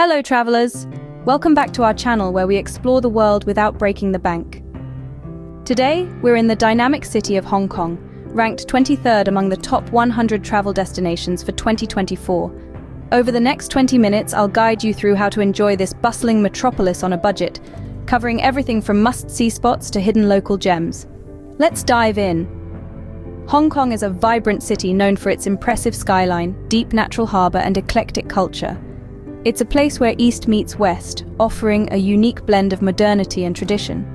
Hello travelers! Welcome back to our channel where we explore the world without breaking the bank. Today, we're in the dynamic city of Hong Kong, ranked 23rd among the top 100 travel destinations for 2024. Over the next 20 minutes, I'll guide you through how to enjoy this bustling metropolis on a budget, covering everything from must-see spots to hidden local gems. Let's dive in. Hong Kong is a vibrant city known for its impressive skyline, deep natural harbour and eclectic culture. It's a place where East meets West, offering a unique blend of modernity and tradition.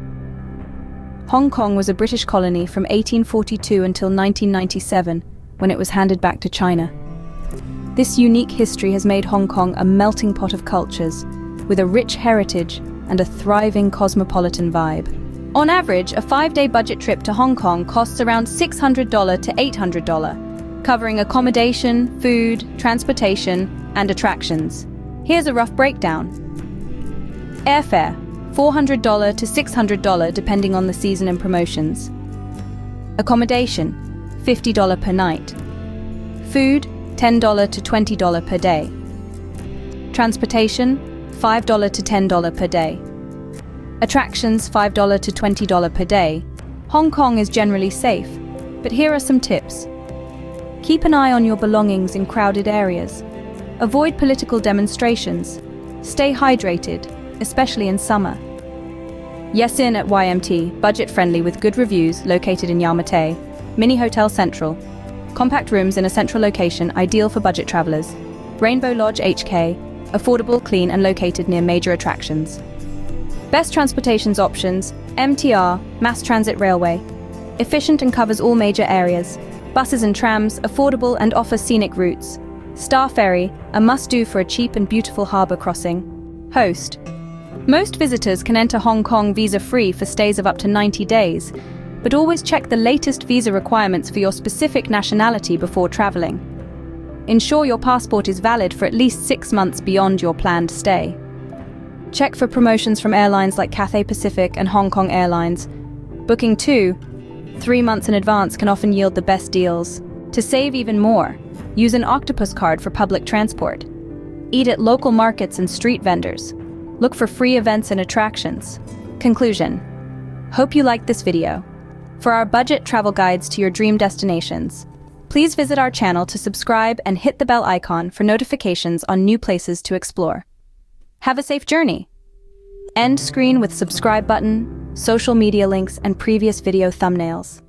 Hong Kong was a British colony from 1842 until 1997, when it was handed back to China. This unique history has made Hong Kong a melting pot of cultures, with a rich heritage and a thriving cosmopolitan vibe. On average, a 5-day budget trip to Hong Kong costs around $600 to $800, covering accommodation, food, transportation, and attractions. Here's a rough breakdown. Airfare, $400 to $600 depending on the season and promotions. Accommodation, $50 per night. Food, $10 to $20 per day. Transportation, $5 to $10 per day. Attractions, $5 to $20 per day. Hong Kong is generally safe, but here are some tips. Keep an eye on your belongings in crowded areas. Avoid political demonstrations. Stay hydrated, especially in summer. Yes Inn at YMT, budget-friendly with good reviews, located in Yau Ma Tei. Mini Hotel Central. Compact rooms in a central location, ideal for budget travelers. Rainbow Lodge HK, affordable, clean and located near major attractions. Best transportations options, MTR, Mass Transit Railway. Efficient and covers all major areas. Buses and trams, affordable and offer scenic routes. Star Ferry, a must-do for a cheap and beautiful harbour crossing. Host. Most visitors can enter Hong Kong visa-free for stays of up to 90 days, but always check the latest visa requirements for your specific nationality before travelling. Ensure your passport is valid for at least 6 months beyond your planned stay. Check for promotions from airlines like Cathay Pacific and Hong Kong Airlines. Booking 2-3 months in advance can often yield the best deals. To save even more, use an octopus card for public transport. Eat at local markets and street vendors. Look for free events and attractions. Conclusion. Hope you liked this video. For our budget travel guides to your dream destinations, please visit our channel to subscribe and hit the bell icon for notifications on new places to explore. Have a safe journey. End screen with subscribe button, social media links, and previous video thumbnails.